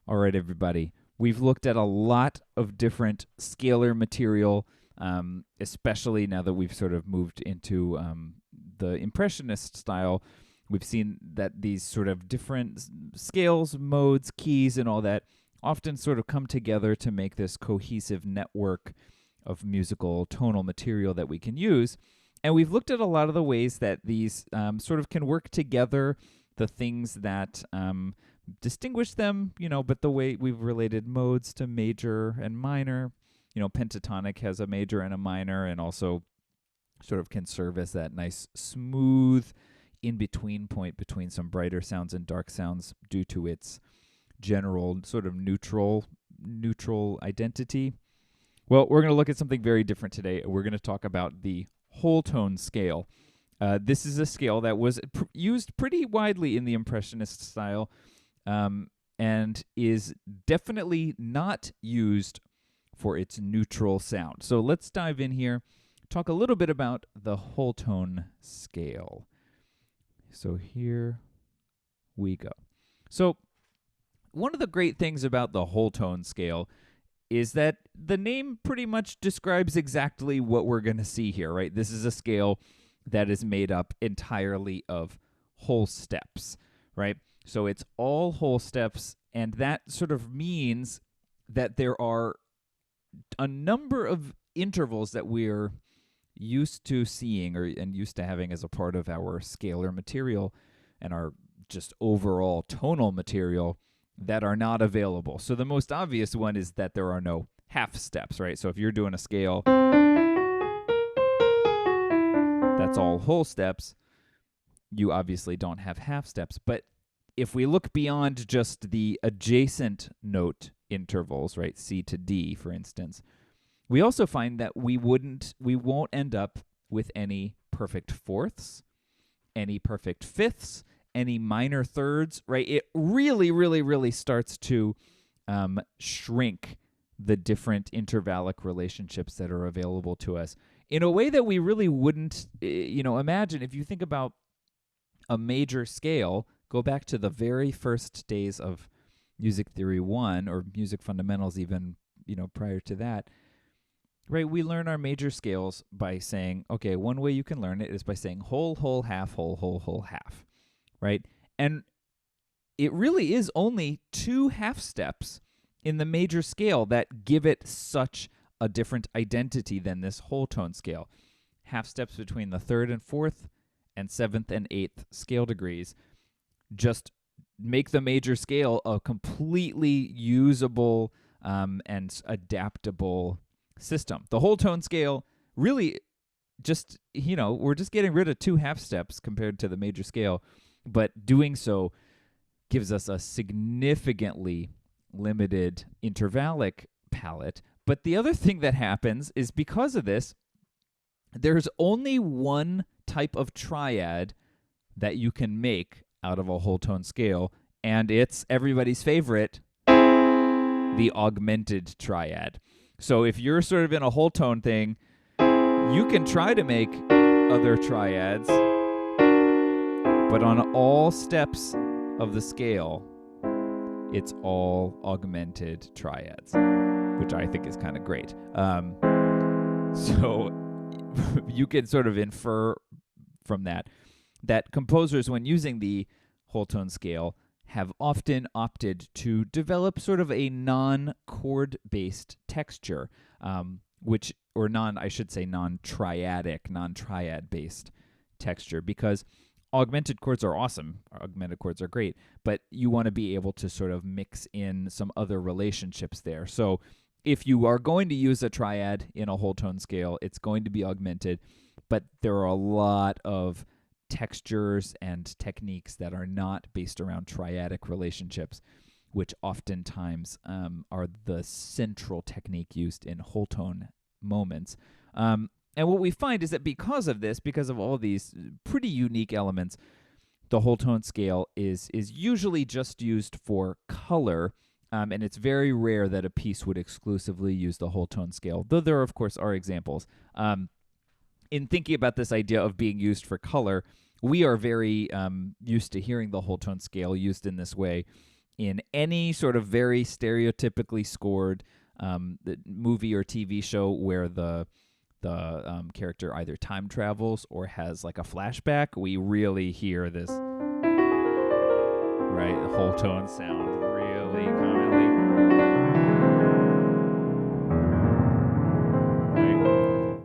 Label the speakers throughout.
Speaker 1: All right, everybody. We've looked at a lot of different scalar material, especially now that we've sort of moved into the Impressionist style. We've seen that these sort of different scales, modes, keys, and all that often sort of come together to make this cohesive network of musical tonal material that we can use. And we've looked at a lot of the ways that these sort of can work together, the things that distinguish them, but the way we've related modes to major and minor. Pentatonic has a major and a minor, and also sort of can serve as that nice smooth in-between point between some brighter sounds and dark sounds due to its general sort of neutral identity. Well, we're going to look at something very different today. We're going to talk about the whole tone scale. This is a scale that was used pretty widely in the Impressionist style, and is definitely not used for its neutral sound. So let's dive in here, talk a little bit about the whole tone scale. So here we go. So one of the great things about the whole tone scale is that the name pretty much describes exactly what we're going to see here, right? This is a scale that is made up entirely of whole steps, right? So it's all whole steps, and that sort of means that there are a number of intervals that we're used to seeing and used to having as a part of our scalar material and our just overall tonal material that are not available. So the most obvious one is that there are no half steps, right? So if you're doing a scale that's all whole steps, you obviously don't have half steps. But if we look beyond just the adjacent note intervals, right, C to D, for instance, we also find that we won't end up with any perfect fourths, any perfect fifths, any minor thirds, right? It really, really, really starts to shrink the different intervallic relationships that are available to us in a way that we really wouldn't, imagine. If you think about a major scale, go back to the very first days of Music Theory 1 or Music Fundamentals, even, prior to that, right? We learn our major scales by saying, okay, one way you can learn it is by saying whole, whole, half, whole, whole, whole, half, right? And it really is only two half steps in the major scale that give it such a different identity than this whole tone scale. Half steps between the third and fourth and seventh and eighth scale degrees just make the major scale a completely usable and adaptable system. The whole tone scale really just, we're just getting rid of two half steps compared to the major scale, but doing so gives us a significantly limited intervallic palette. But the other thing that happens is because of this, there's only one type of triad that you can make out of a whole tone scale, and it's everybody's favorite, the augmented triad. So if you're sort of in a whole tone thing, you can try to make other triads, but on all steps of the scale, it's all augmented triads, which I think is kind of great. So you can sort of infer from that composers, when using the whole tone scale, have often opted to develop sort of a non-chord based texture, non-triadic, non-triad based texture, because augmented chords are awesome. Augmented chords are great, but you want to be able to sort of mix in some other relationships there. So if you are going to use a triad in a whole tone scale, it's going to be augmented, but there are a lot of textures and techniques that are not based around triadic relationships, which oftentimes are the central technique used in whole tone moments. And what we find is that because of this, because of all these pretty unique elements, the whole tone scale is usually just used for color, and it's very rare that a piece would exclusively use the whole tone scale, though there, of course, are examples. In thinking about this idea of being used for color, we are very used to hearing the whole tone scale used in this way in any sort of very stereotypically scored the movie or TV show where the character either time travels or has like a flashback, we really hear this, right? The whole tone sound really commonly. Right?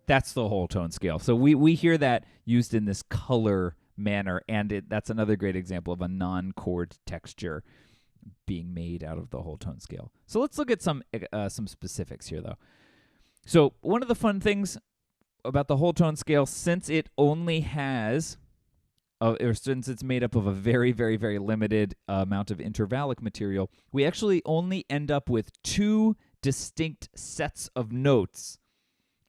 Speaker 1: That's the whole tone scale. So we hear that used in this color manner, and that's another great example of a non-chord texture being made out of the whole tone scale. So let's look at some specifics here, though. So one of the fun things about the whole tone scale, since it only has, or since it's made up of a very, very, very limited amount of intervallic material, we actually only end up with 2 distinct sets of notes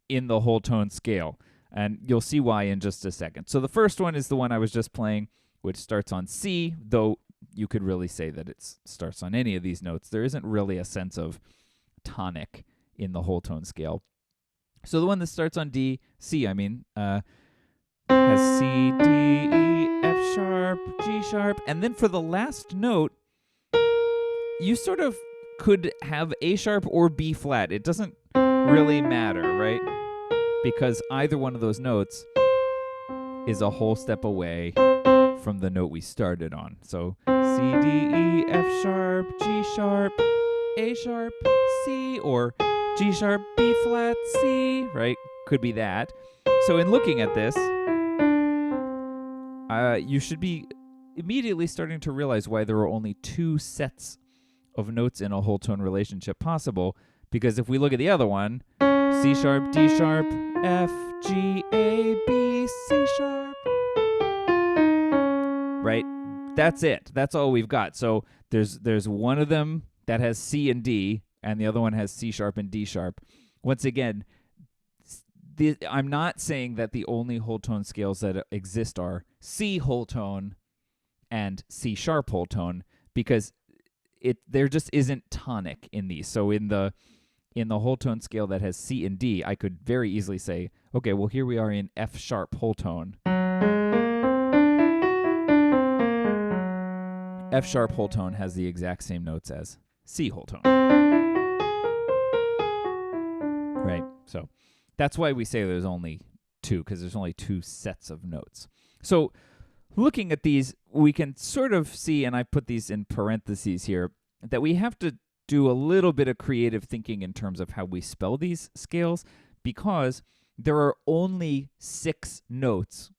Speaker 1: in the whole tone scale. And you'll see why in just a second. So the first one is the one I was just playing, which starts on C, though you could really say that it starts on any of these notes. There isn't really a sense of tonic in the whole tone scale. So the one that starts on D, C, has C, D, E, F sharp, G sharp. And then for the last note, you sort of could have A sharp or B flat. It doesn't really matter, right? Because either one of those notes is a whole step away from the note we started on. So C, D, E, F sharp, G sharp, A sharp, C, or G sharp, B flat, C, right? Could be that. So in looking at this, you should be immediately starting to realize why there are only 2 sets of notes in a whole tone relationship possible. Because if we look at the other one, C sharp, D sharp, F, G, A, B, C sharp, right? That's it. That's all we've got. So there's one of them that has C and D, and the other one has C sharp and D sharp. Once again, I'm not saying that the only whole tone scales that exist are C whole tone and C sharp whole tone, because there just isn't tonic in these. So in the whole tone scale that has C and D, I could very easily say, okay, well, here we are in F sharp whole tone. F sharp whole tone has the exact same notes as C whole tone. Right? So that's why we say there's only 2, because there's only 2 sets of notes. So looking at these, we can sort of see, and I put these in parentheses here, that we have to do a little bit of creative thinking in terms of how we spell these scales, because there are only 6 notes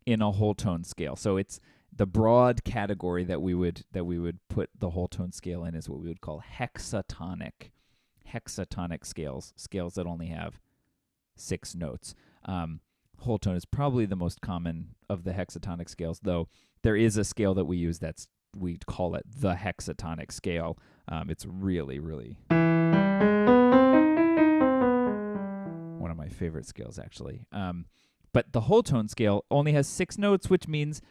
Speaker 1: in a whole tone scale. So it's the broad category that we would put the whole tone scale in is what we would call hexatonic scales that only have 6 notes. Whole tone is probably the most common of the hexatonic scales, though there is a scale that we use we call it the hexatonic scale. It's really, really one of my favorite scales, actually. But the whole tone scale only has 6 notes, which means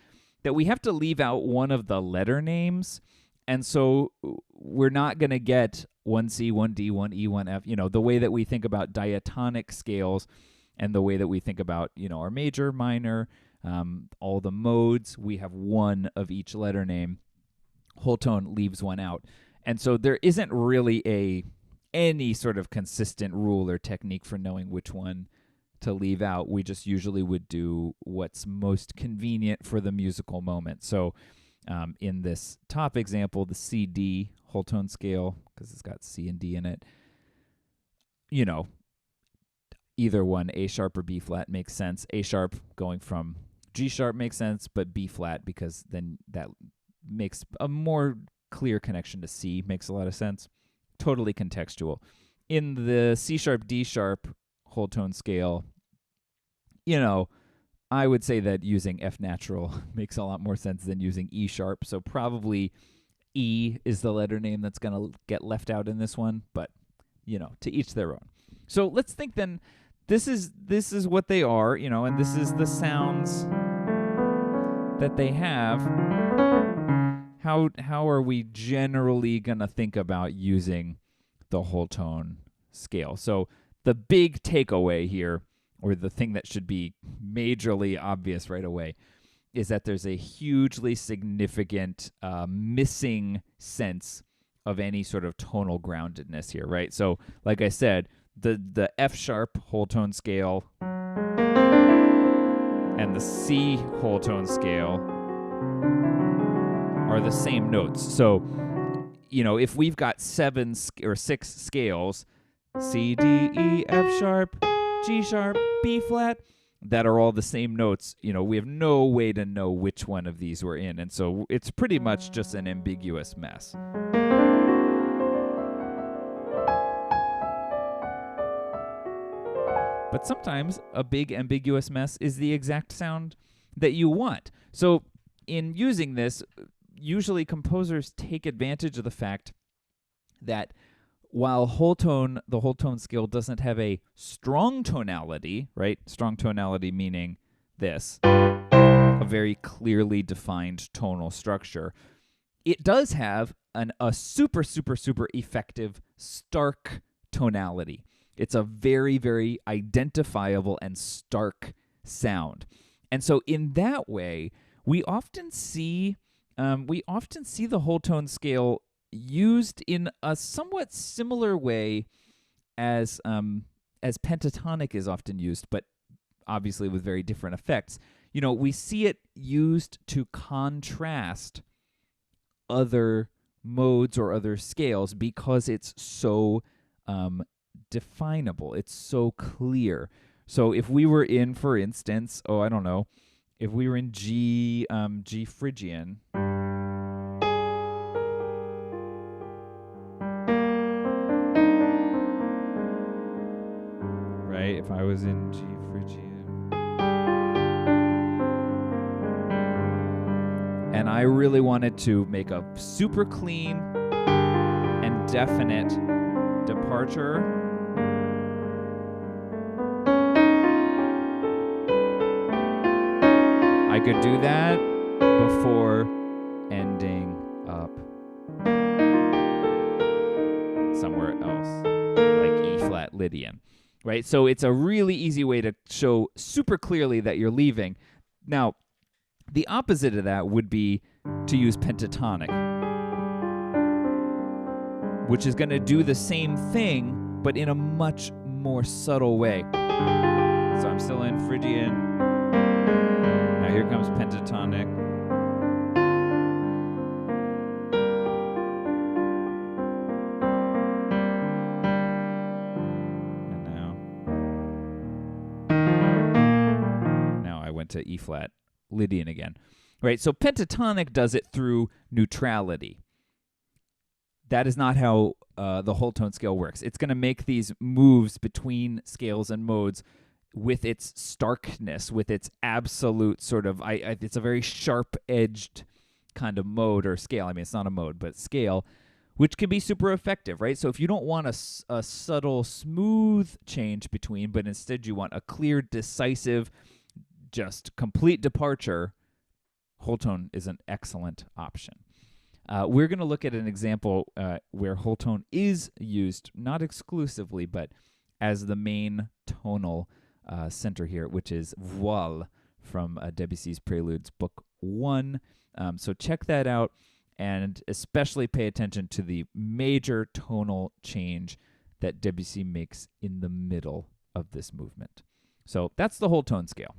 Speaker 1: that we have to leave out one of the letter names. And so we're not going to get 1C, 1D, 1E, 1F, the way that we think about diatonic scales and the way that we think about, our major, minor, all the modes. We have one of each letter name. Whole tone leaves one out. And so there isn't really any sort of consistent rule or technique for knowing which one to leave out. We just usually would do what's most convenient for the musical moment. So in this top example, the C-D whole tone scale, because it's got C and D in it, either one, A sharp or B flat, makes sense. A sharp going from G sharp makes sense, but B flat, because then that makes a more clear connection to C, makes a lot of sense. Totally contextual. In the C sharp, D sharp whole tone scale, I would say that using F natural makes a lot more sense than using E sharp. So probably E is the letter name that's going to get left out in this one, but to each their own. So let's think then, this is what they are, and this is the sounds that they have. How are we generally going to think about using the whole tone scale? So the big takeaway here, or the thing that should be majorly obvious right away, is that there's a hugely significant missing sense of any sort of tonal groundedness here, right? So, like I said, the F sharp whole tone scale and the C whole tone scale are the same notes. So, if we've got 7 or 6 scales, C, D, E, F sharp, G sharp, B flat, that are all the same notes, we have no way to know which one of these we're in. And so it's pretty much just an ambiguous mess. But sometimes a big ambiguous mess is the exact sound that you want. So in using this, usually composers take advantage of the fact that while the whole tone scale doesn't have a strong tonality, right? Strong tonality meaning this, a very clearly defined tonal structure. It does have a super, super, super effective stark tonality. It's a very, very identifiable and stark sound. And so in that way, we often see the whole tone scale used in a somewhat similar way as pentatonic is often used, but obviously with very different effects. We see it used to contrast other modes or other scales because it's so definable. It's so clear. So if we were in, for instance, if we were in G Phrygian, right? If I was in G Phrygian, and I really wanted to make a super clean and definite departure, I could do that before ending up somewhere else, like E flat Lydian, right? So it's a really easy way to show super clearly that you're leaving. Now, the opposite of that would be to use pentatonic, which is going to do the same thing, but in a much more subtle way. So I'm still in Phrygian. Now here comes pentatonic. And now I went to E flat Lydian again. Right? So pentatonic does it through neutrality. That is not how the whole tone scale works. It's going to make these moves between scales and modes with its starkness, with its absolute sort of, it's a very sharp-edged kind of mode or scale. I mean, it's not a mode, but scale, which can be super effective, right? So if you don't want a subtle, smooth change between, but instead you want a clear, decisive, just complete departure, whole tone is an excellent option. We're going to look at an example where whole tone is used, not exclusively, but as the main tonal center here, which is voile from Debussy's Preludes, Book 1. So check that out, and especially pay attention to the major tonal change that Debussy makes in the middle of this movement. So that's the whole tone scale.